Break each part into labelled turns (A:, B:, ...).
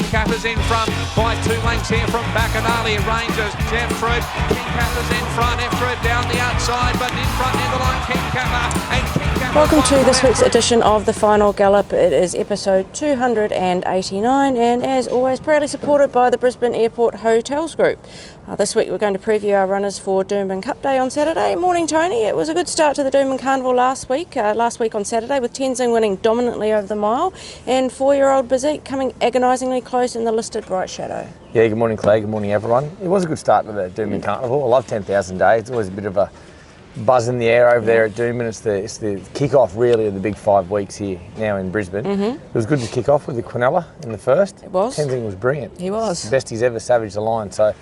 A: Capper's in front by 2 lengths here from Bacanali. Rangers, Jeff Fruit. King Capper's in front, F down the outside, but in front near the line, King Capper. And King Capper.
B: Welcome to this week's edition of the Final Gallop. It is episode 289 and as always proudly supported by the Brisbane Airport Hotels Group. This week we're going to preview our runners for Doomben Cup Day on Saturday. Morning Tony, it was a good start to the Doomben Carnival last week on Saturday with Tenzing winning dominantly over the mile and 4-year-old Bezique coming agonisingly close in the listed Bright Shadow.
C: Yeah, good morning Clay, good morning everyone. It was a good start to the Doomben Carnival. I love 10,000 days. It's always a bit of a buzz in the air over there at Doomben. It's the kick-off really of the big 5 weeks here now in Brisbane. It was good to kick off with the Quinella in the first.
B: It was.
C: Tenzing was brilliant.
B: He was.
C: The best he's ever savaged the line. So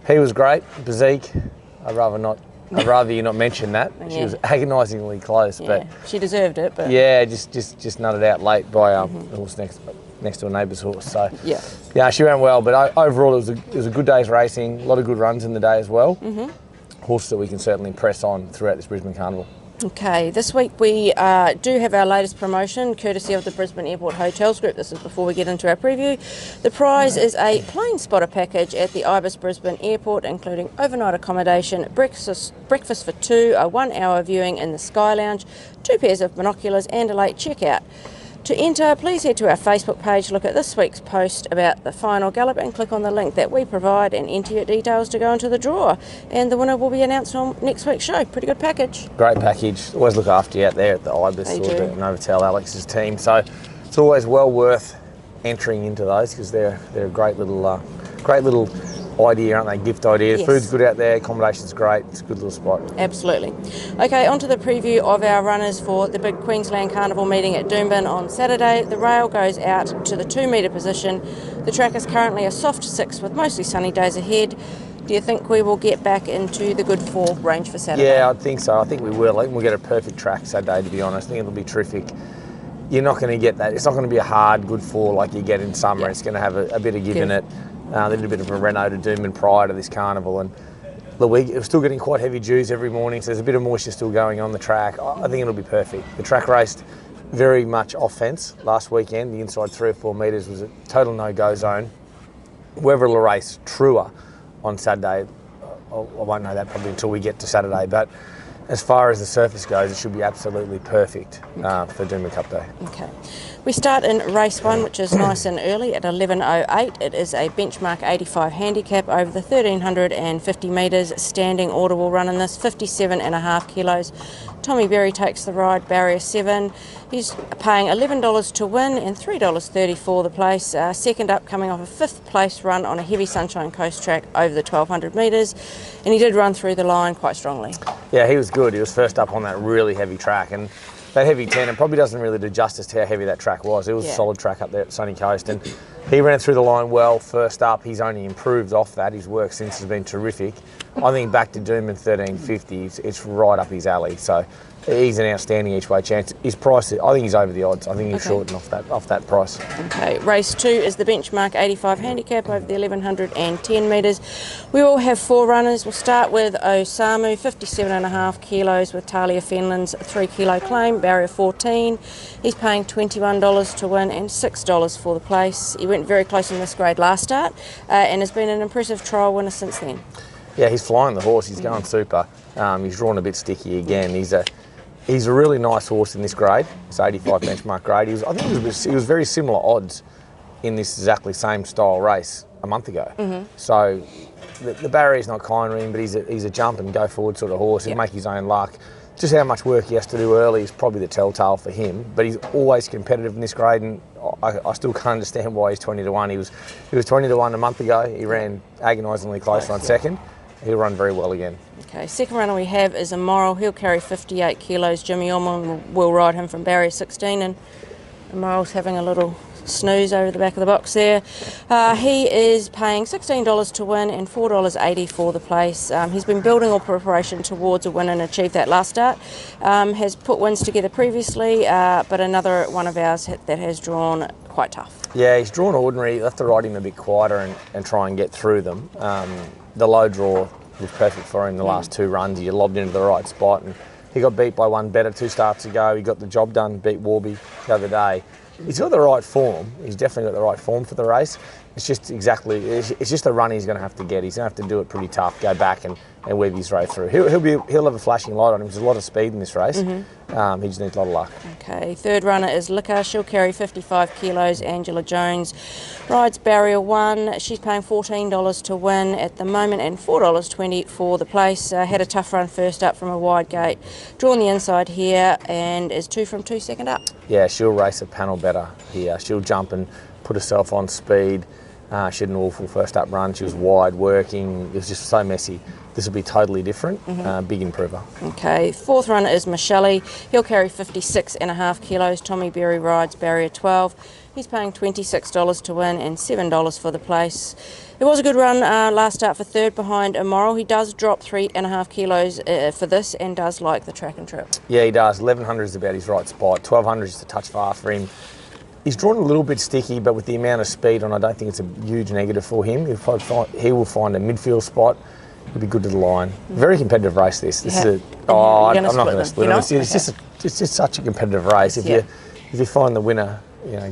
C: he was great. Bezique, I'd rather you not mention that.
B: Yeah.
C: She was agonisingly close, but
B: she deserved it. But
C: yeah, just nutted out late by the horse next to a neighbour's horse. So yeah, she ran well. But overall, it was a good day's racing. A lot of good runs in the day as well. Horses that we can certainly press on throughout this Brisbane Carnival.
B: Okay, this week we do have our latest promotion courtesy of the Brisbane Airport Hotels Group. This is before we get into our preview. The prize is a plain spotter package at the Ibis Brisbane Airport, including overnight accommodation, breakfast for 2, a 1-hour viewing in the Sky Lounge, 2 pairs of binoculars and a late checkout. To enter, please head to our Facebook page, look at this week's post about the Final Gallop and click on the link that we provide and enter your details to go into the draw. And the winner will be announced on next week's show. Pretty good package.
C: Great package. Always look after you out there at the Ibis or the Novotel Alex's team. So it's always well worth entering into those because they're a great little idea, aren't they? Gift idea. The food's good out there, accommodation's great, it's a good little spot.
B: Absolutely. Okay, on to the preview of our runners for the big Queensland Carnival meeting at Doomben on Saturday. The rail goes out to the 2 metre position. The track is currently a soft 6 with mostly sunny days ahead. Do you think we will get back into the good 4 range for Saturday?
C: Yeah, I think so. I think we will. I think we'll get a perfect track Saturday, to be honest. I think it'll be terrific. You're not going to get that. It's not going to be a hard good 4 like you get in summer. It's going to have a bit of give in it. They did a bit of a reno to Doomben prior to this carnival, and the week it was still getting quite heavy dews every morning, so there's a bit of moisture still going on the track. I think it'll be perfect. The track raced very much off fence last weekend. The inside 3 or 4 metres was a total no-go zone. Whoever will race truer on Saturday, I won't know that probably until we get to Saturday, but as far as the surface goes, it should be absolutely perfect for Doomben Cup Day. Okay.
B: We start in race 1, which is nice and early at 11:08. It is a benchmark 85 handicap over the 1,350 metres, standing audible run in this, 57.5 kilos. Tommy Berry takes the ride, barrier 7. He's paying $11 to win and $3.30 for the place. Second up, coming off a 5th place run on a heavy Sunshine Coast track over the 1,200 metres, and he did run through the line quite strongly.
C: Yeah, he was good. He was first up on that really heavy track, and that heavy 10, it probably doesn't really do justice to how heavy that track was. It was a solid track up there at Sunny Coast, and he ran through the line well first up. He's only improved off that. His work since has been terrific. I think back to Doomben 1350, it's right up his alley. So he's an outstanding each way chance. His price, I think he's over the odds. I think he's shorting off that price. Okay,
B: race 2 is the benchmark 85 handicap over the 1,110 metres. We all have 4 runners. We'll start with Osamu, 57.5 kilos with Talia Fenland's 3 kilo claim, barrier 14. He's paying $21 to win and $6 for the place. He went very close in this grade last start and has been an impressive trial winner since then.
C: Yeah, he's flying the horse. He's going super. He's drawn a bit sticky again. He's a really nice horse in this grade. It's 85 benchmark grade. I think he was very similar odds in this exactly same style race a month ago. So the barrier's not kind to him, but he's a jump and go forward sort of horse. He'll make his own luck. Just how much work he has to do early is probably the telltale for him. But he's always competitive in this grade, and I still can't understand why he's 20 to 1. He was 20 to 1 a month ago. He ran agonisingly close on second. He'll run very well again.
B: Okay, second runner we have is Immoral. He'll carry 58 kilos. Jimmy Ormond will ride him from barrier 16, and Immoral's having a little snooze over the back of the box there. He is paying $16 to win and $4.80 for the place. He's been building all preparation towards a win and achieved that last start. Has put wins together previously, but another one of ours that has drawn quite tough.
C: Yeah, he's drawn ordinary. You have to ride him a bit quieter and try and get through them. The low draw was perfect for him the last 2 runs. He lobbed into the right spot, and he got beat by one better 2 starts ago. He got the job done, beat Warby the other day. He's got the right form. He's definitely got the right form for the race. it's just exactly, it's just a run he's going to have to get. He's going to have to do it pretty tough, go back and weave his way through. He'll have a flashing light on him. There's a lot of speed in this race. He just needs a lot of luck.
B: Okay, third runner is Liquor. She'll carry 55 kilos. Angela Jones rides barrier 1. She's paying $14 to win at the moment and $4.20 for the place. Had a tough run first up from a wide gate. Drawn the inside here and is 2 from 2 second up.
C: Yeah, she'll race a panel better here. She'll jump and put herself on speed. She had an awful first up run. She was wide working. It was just so messy. This will be totally different. Big improver. Okay,
B: fourth runner is Michelle. He'll carry 56.5 kilos. Tommy Berry rides barrier 12. He's paying $26 to win and $7 for the place. It was a good run last start for third behind Immoral. He does drop 3.5 kilos for this and does like the track and trip. Yeah, he does. 1100 is about his right spot. 1200 is a touch far for him. He's drawn a little bit sticky, but with the amount of speed on, I don't think it's a huge negative for him. He will find a midfield spot. It'll be good to the line. Very competitive race. This is I'm not going to split them. It's just such a competitive race. If you find the winner,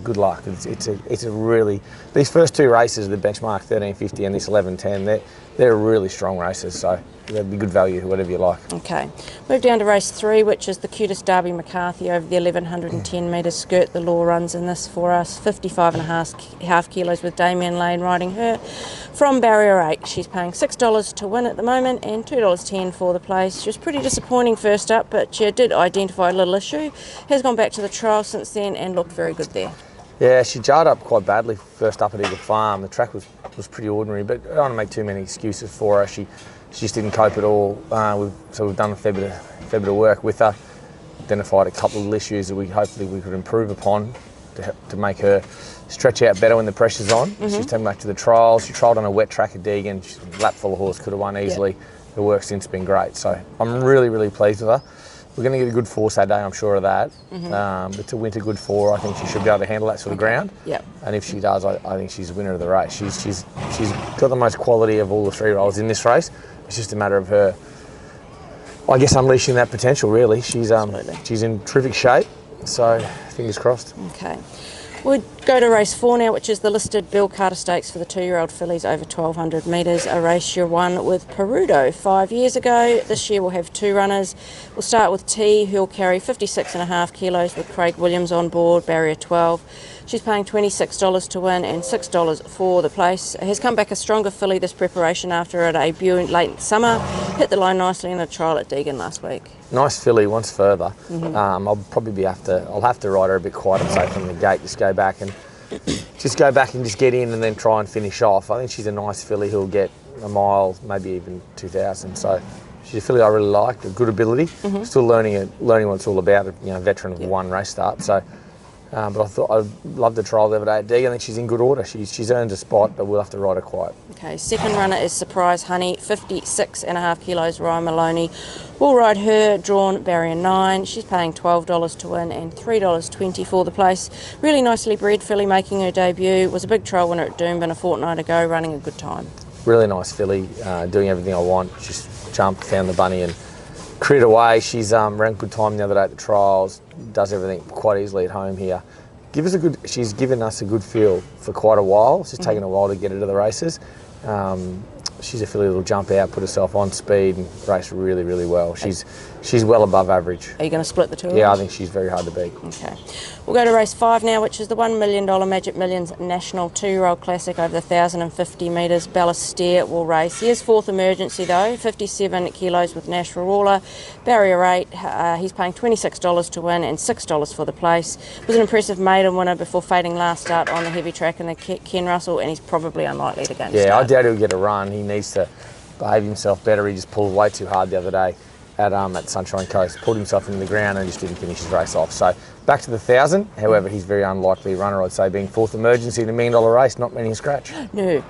B: good luck. It's a really, these first two races, the benchmark 1350 and this 1110, they're really strong races. So that'd be good value, whatever you like. Okay, move down to race 3, which is the cutest Darby McCarthy over the 1110 metres skirt. The law runs in this for us. 55.5 kilos with Damien Lane riding her from barrier 8. She's paying $6 to win at the moment and $2.10 for the place. She was pretty disappointing first up, but she did identify a little issue. Has gone back to the trial since then and looked very good there. Yeah, she jarred up quite badly first up at Eagle Farm. The track was pretty ordinary, but I don't want to make too many excuses for her. She just didn't cope at all. So we've done a fair bit of work with her, identified a couple of issues that hopefully we could improve upon to make her stretch out better when the pressure's on. She's taken back to the trials. She trialled on a wet track at Deagon. She's a lap full of horse, could have won easily. Her work since been great. So I'm really, really pleased with her. We're going to get a good 4 Saturday, I'm sure of that. But to win a good 4, I think she should be able to handle that sort of ground. And if she does, I think she's the winner of the race. She's got the most quality of all the 3-year-olds in this race. It's just a matter of her, I guess, unleashing that potential, really. She's in terrific shape, so fingers crossed. Okay. We'll go to race 4 now, which is the listed Bill Carter Stakes for the 2-year-old fillies over 1,200 metres. A race you won with Perudo 5 years ago. This year we'll have 2 runners. We'll start with T, who'll carry 56.5 kilos with Craig Williams on board, barrier 12. She's paying $26 to win and $6 for the place. Has come back a stronger filly this preparation after a debut late summer. Hit the line nicely in a trial at Deagon last week. Nice filly, wants further. I'll probably have to ride her a bit quiet and say from the gate, just go back and just get in and then try and finish off. I think she's a nice filly who'll get a mile, maybe even 2,000. So she's a filly I really like, a good ability. Still learning what it's all about. Veteran of one race start. So. But I thought I'd love the trial the other day at Deagon. I think she's in good order. She's earned a spot, but we'll have to ride her quiet. Okay, second runner is Surprise Honey, 56.5 kilos, Ryan Maloney. We'll ride her, drawn barrier 9. She's paying $12 to win and $3.20 for the place. Really nicely bred filly making her debut. Was a big trial winner at Doomben a fortnight ago, running a good time. Really nice filly, doing everything I want. Just jumped, found the bunny and cleared away. She's ran good time the other day at the trials. Does everything quite easily at home here. She's given us a good feel for quite a while. It's just taken a while to get her to the races. She's a filly that'll jump out, put herself on speed and race really, really well. She's well above average. Are you going to split the two? Yeah, I think she's very hard to beat. Okay. We'll go to race 5 now, which is the $1 million Magic Millions National 2-year-old Classic over the 1,050 metres. Balestier will race. He is 4th emergency though, 57 kilos with Nash Ruler. Barrier 8, he's paying $26 to win and $6 for the place. Was an impressive maiden winner before fading last start on the heavy track in the Ken Russell, and he's probably unlikely to go. Yeah, I doubt he'll get a run. He needs to behave himself better. He just pulled way too hard the other day at Sunshine Coast, pulled himself into the ground and just didn't finish his race off. So back to the 1,000. However, he's a very unlikely runner, I'd say, being 4th emergency in a $1 million race, not many scratch. No.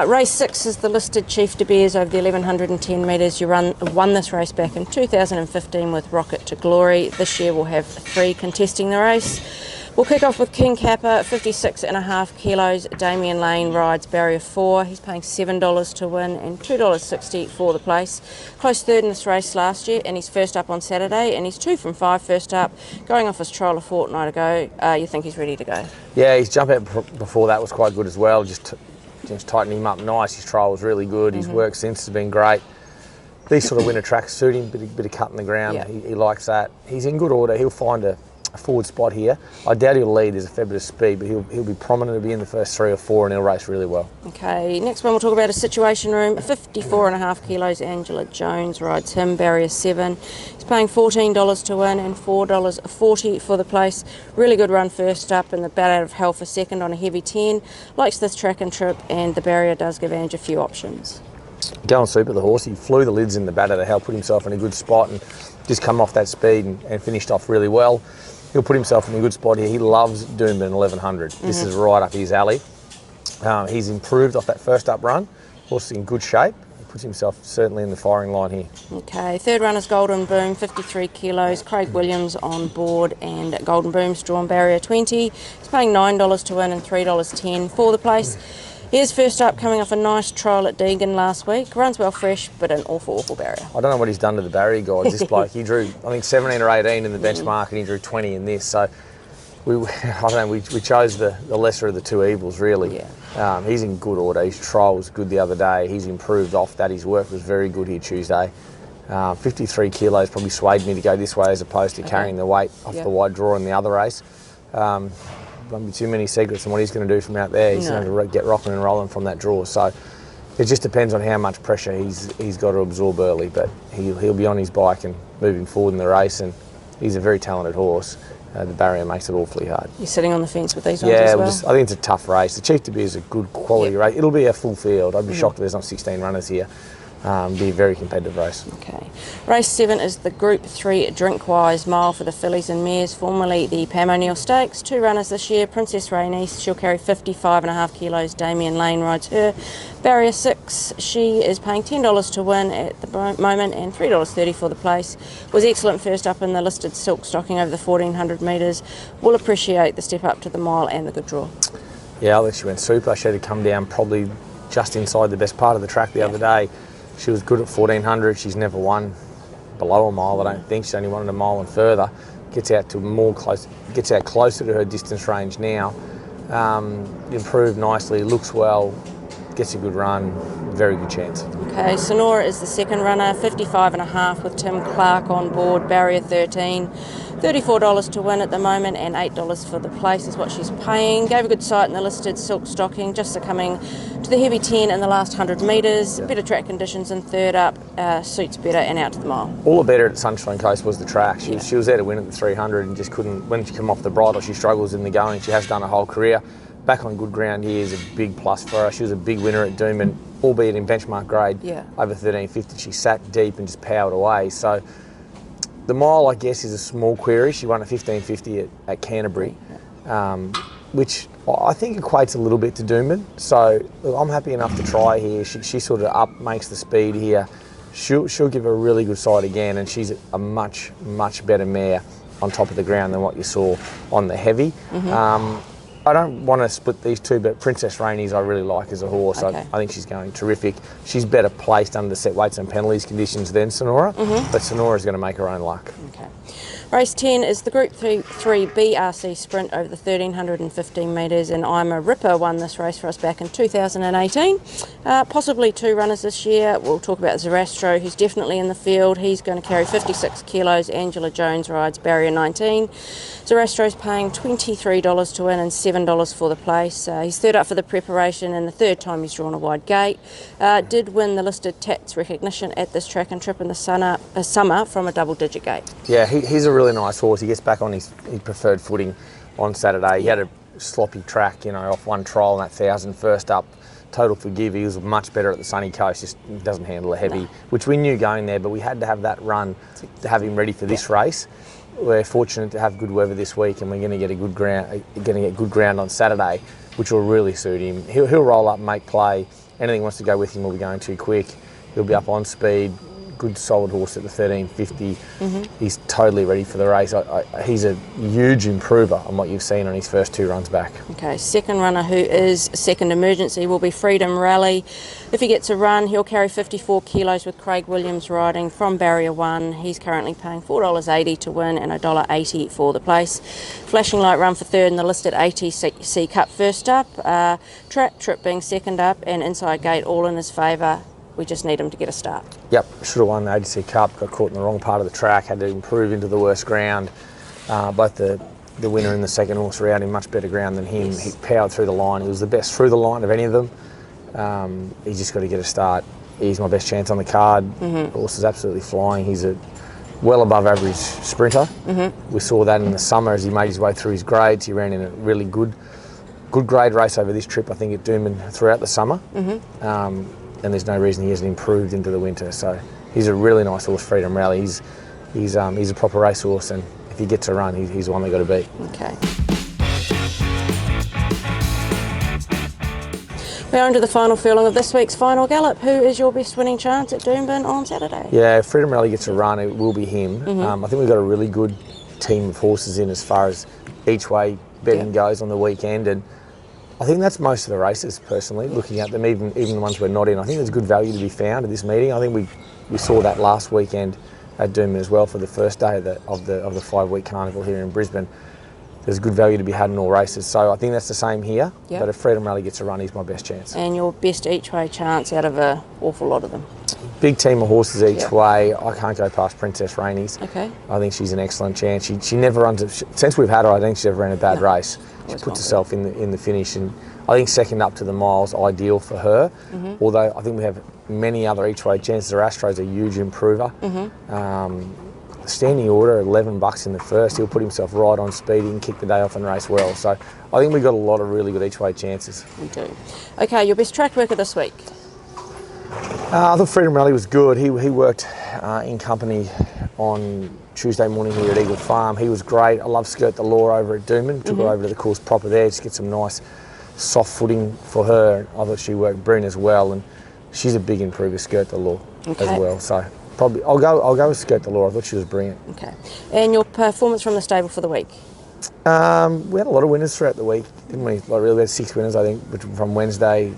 B: Race 6 is the listed Chief De Beers over the 1,110 metres. You won this race back in 2015 with Rocket to Glory. This year we'll have 3 contesting the race. We'll kick off with King Kappa, 56.5 kilos. Damien Lane rides barrier 4. He's paying $7 to win and $2.60 for the place. Close third in this race last year, and he's first up on Saturday, and he's 2 from 5 first up. Going off his trial a fortnight ago, you think he's ready to go? Yeah, his jump out before that was quite good as well. Just
C: just tightening him up nice. His trial was really good. His work since has been great. These sort of winter tracks suit him, bit of cut in the ground.
B: Yeah.
C: He likes that. He's in good order. He'll find a forward spot here. I doubt he'll lead. There's a fair bit of speed, but he'll be prominent. He'll be in the first 3 or 4, and he'll race really well.
B: Okay, next one we'll talk about a Situation Room. 54.5 kilos, Angela Jones rides him, barrier 7. He's paying $14 to win and $4.40 for the place. Really good run first up, and the bat out of hell for second on a heavy 10. Likes this track and trip, and the barrier does give Ange a few options.
C: Going super, the horse. He flew the lids in the bat out of hell, put himself in a good spot, and just come off that speed and finished off really well. He'll put himself in a good spot here. He loves Doomben 1100. This is right up his alley. He's improved off that first up run. Horse is in good shape. He puts himself certainly in the firing line here. Okay,
B: third runner's Golden Boom, 53 kilos. Craig Williams on board, and Golden Boom's drawn barrier 20. He's paying $9 to win and $3.10 for the place. Here's first up, coming off a nice trial at Deegan last week. Runs well fresh, but an awful barrier.
C: I don't know what he's done to the barrier guides. This bloke, he drew, I think, 17 or 18 in the benchmark, and he drew 20 in this. So, I don't know, we chose the lesser of the two evils, really. Yeah. He's in good order. His trial was good the other day. He's improved off that. His work was very good here Tuesday. 53 kilos probably swayed me to go this way as opposed to carrying the weight off the wide draw in the other race. Won't be too many secrets on what he's going to do from out there. He's going to get rocking and rolling from that draw. So it just depends on how much pressure he's got to absorb early. But he'll be on his bike and moving forward in the race. And he's a very talented horse. The barrier makes it awfully hard.
B: You're sitting on the fence with these ones as well?
C: I think it's a tough race. The Chief to Be is a good quality race. It'll be a full field. I'd be shocked if there's not 16 runners here. Be a very competitive race. Okay.
B: Race 7 is the Group 3 Drinkwise Mile for the fillies and mares, formerly the Pam O'Neill Stakes. 2 runners this year. Princess Rhaenys, she'll carry 55.5 kilos. Damien Lane rides her. Barrier 6, she is paying $10 to win at the moment and $3.30 for the place. Was excellent first up in the listed silk stocking over the 1400 metres. Will appreciate the step up to the mile and the good draw.
C: Yeah, I think she went super. She had to come down probably just inside the best part of the track the other day. She was good at 1400. She's never won below a mile, I don't think. She's only won a mile and further. Gets out closer to her distance range now. Improved nicely, looks well, gets a good run, very good chance. Okay,
B: Sonora is the second runner, 55.5 with Tim Clark on board, barrier 13. $34 to win at the moment and $8 for the place is what she's paying. Gave a good sight in the listed silk stocking, just succumbing to the heavy 10 in the last 100 metres. Better track conditions in third up, suits better and out to the mile.
C: All the better at Sunshine Coast was the track. She was there to win at the 300 and just couldn't, when she came off the bridle, she struggles in the going. She has done her whole career. Back on good ground here is a big plus for her. She was a big winner at Doomben, albeit in benchmark grade, over 1350. She sat deep and just powered away. So the mile, I guess, is a small query. She won at 1550 at Canterbury, which I think equates a little bit to Doomben. So look, I'm happy enough to try here. She sort of makes the speed here. She'll give a really good side again, and she's a much better mare on top of the ground than what you saw on the heavy. I don't want to split these two, but Princess Rhaenys I really like as a horse. I think she's going terrific. She's better placed under set weights and penalties conditions than Sonora, but Sonora's going to make her own luck. Okay.
B: Race 10 is the Group 3 BRC Sprint over the 1315 metres, and Ima Ripper won this race for us back in 2018. Possibly 2 runners this year. We'll talk about Zarastro, who's definitely in the field. He's going to carry 56 kilos. Angela Jones rides barrier 19. Zarastro's paying $23 to win and $7 for the place. He's third up for the preparation and the third time he's drawn a wide gate. Did win the listed Tats recognition at this track and trip in the summer from a double-digit gate.
C: Yeah, he's a really nice horse. He gets back on his preferred footing on Saturday. He had a sloppy track, off one trial in that 1,000 first up. Total forgive. He was much better at the sunny coast, just doesn't handle a heavy, which we knew going there, but we had to have that run to have him ready for this race. We're fortunate to have good weather this week, and we're going to get good ground on Saturday, which will really suit him. He'll roll up, make play. Anything wants to go with him will be going too quick. He'll be up on speed, good solid horse at the 1350. He's totally ready for the race. He's a huge improver on what you've seen on his first 2 runs back.
B: Okay, second runner who is second emergency will be Freedom Rally. If he gets a run, he'll carry 54 kilos with Craig Williams riding from Barrier 1. He's currently paying $4.80 to win and $1.80 for the place. Flashing light run for third in the listed ATC Cup first up. Trap Trip being second up, and Inside Gate all in his favour. We just need him to get a start.
C: Yep, should have won the ATC Cup, got caught in the wrong part of the track, had to improve into the worst ground. Both the winner and the second horse were out in much better ground than him.
B: Yes.
C: He powered through the line. He was the best through the line of any of them. He's just got to get a start. He's my best chance on the card. The horse is absolutely flying. He's a well above average sprinter. We saw that in the summer as he made his way through his grades. He ran in a really good grade race over this trip, I think, at Doomben throughout the summer. And there's no reason he hasn't improved into the winter. So he's a really nice horse, Freedom Rally. He's a proper racehorse, and if he gets a run, he's the one they've got to beat.
B: Okay. We're on to the final furlong of this week's Final Gallop. Who is your best winning chance at Doomben on Saturday?
C: Yeah, if Freedom Rally gets a run, it will be him. I think we've got a really good team of horses in as far as each way betting goes on the weekend, and I think that's most of the races, personally, looking at them, even the ones we're not in. I think there's good value to be found at this meeting. I think we saw that last weekend at Doomben as well for the first day of the 5-week carnival here in Brisbane. There's good value to be had in all races. So I think that's the same here.
B: Yep.
C: But if Freedom Rally gets a run, he's my best chance.
B: And your best each way chance out of an awful lot of them?
C: Big team of horses each way. I can't go past Princess Rhaenys.
B: Okay.
C: I think she's an excellent chance. She never runs since we've had her. I don't think she's ever ran a bad race. She puts herself in the finish, and I think second up to the mile's ideal for her. Although I think we have many other each way chances. Zarastro's a huge improver. Standing order, $11 in the first. He'll put himself right on speed. He can kick the day off and race well. So I think we've got a lot of really good each way chances.
B: We do. Okay, your best track worker this week?
C: I thought Freedom Rally was good. He worked in company on Tuesday morning here at Eagle Farm. He was great. I love Skirt the Law over at Doomben. Took her over to the course proper there, just get some nice soft footing for her. I thought she worked brilliant as well, and she's a big improver, Skirt the Law as well. So probably I'll go with Skirt the Law. I thought she was brilliant. Okay.
B: And your performance from the stable for the week?
C: We had a lot of winners throughout the week, didn't we? Like really, we had 6 winners, I think, from Wednesday,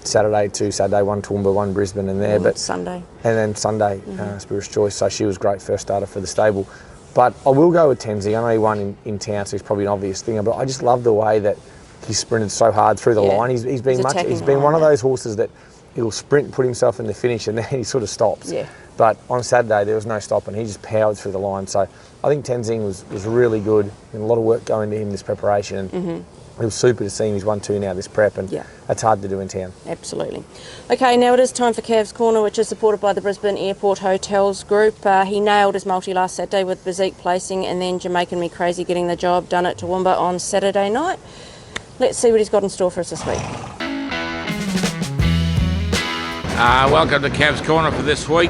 C: Saturday to Saturday. 1 Toowoomba, 1 Brisbane, and there.
B: And
C: but
B: Sunday.
C: And then Sunday, Spirit's Choice. So she was great first starter for the stable. But I will go with Tenzing. I know he won in town, so he's probably an obvious thing. But I just love the way that he sprinted so hard through the line. He's been one of those horses that he'll sprint and put himself in the finish, and then he sort of stops.
B: Yeah.
C: But on Saturday there was no stopping. He just powered through the line. So I think Tenzing was really good, and a lot of work going to him this preparation. And it was super to see him. He's 1-2 now this prep, and that's hard to do in town.
B: Absolutely. Okay, now it is time for Cav's Corner, which is supported by the Brisbane Airport Hotels Group. He nailed his multi last Saturday with Bezique placing, and then Jamaican Me Crazy getting the job done at Toowoomba on Saturday night. Let's see what he's got in store for us this week.
D: Welcome to Cav's Corner for this week.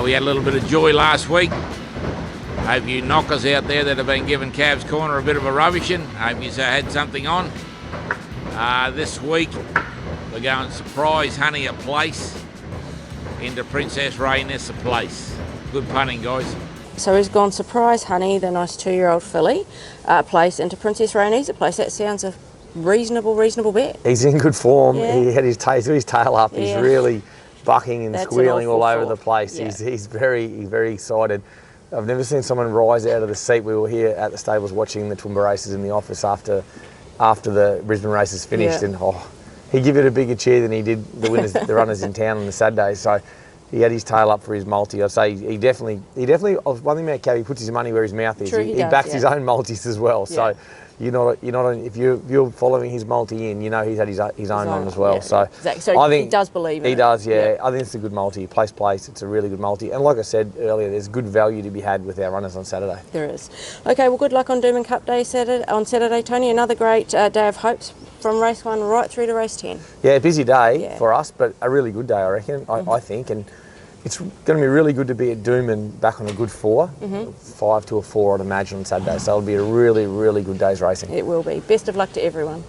D: We had a little bit of joy last week. Hope you knockers out there that have been giving Cav's Corner a bit of a rubbishing. Hope you had something on. This week we're going surprise honey a place into Princess Rhaenys a place. Good punning, guys.
B: So he's gone surprise honey, the nice 2-year-old filly, place into Princess Rhaenys a place. That sounds a reasonable bet.
C: He's in good form. He had his tail up. He's really bucking and squealing all over the place. He's very excited. I've never seen someone rise out of the seat. We were here at the stables watching the Toowoomba races in the office after the Brisbane races finished, and he gave it a bigger cheer than he did the runners in town on the Saturday. So he had his tail up for his multi. I'd say he definitely. One thing about Cav, he puts his money where his mouth is.
B: True,
C: he backs his own multis as well. So you're not if you're following his multi in, you know he's had his own on as well. So
B: exactly. So I think he does believe in it.
C: He does, I think it's a good multi. Place. It's a really good multi. And like I said earlier, there's good value to be had with our runners on Saturday.
B: There is. Okay, well, good luck on Doomben Cup Day on Saturday, Tony. Another great day of hopes from race 1 right through to race 10.
C: Yeah, busy day for us, but a really good day, I reckon. I think, and it's going to be really good to be at Doomben back on a good 4, 5 to a 4, I'd imagine, on Saturday. So it'll be a really good day's racing.
B: It will be. Best of luck to everyone.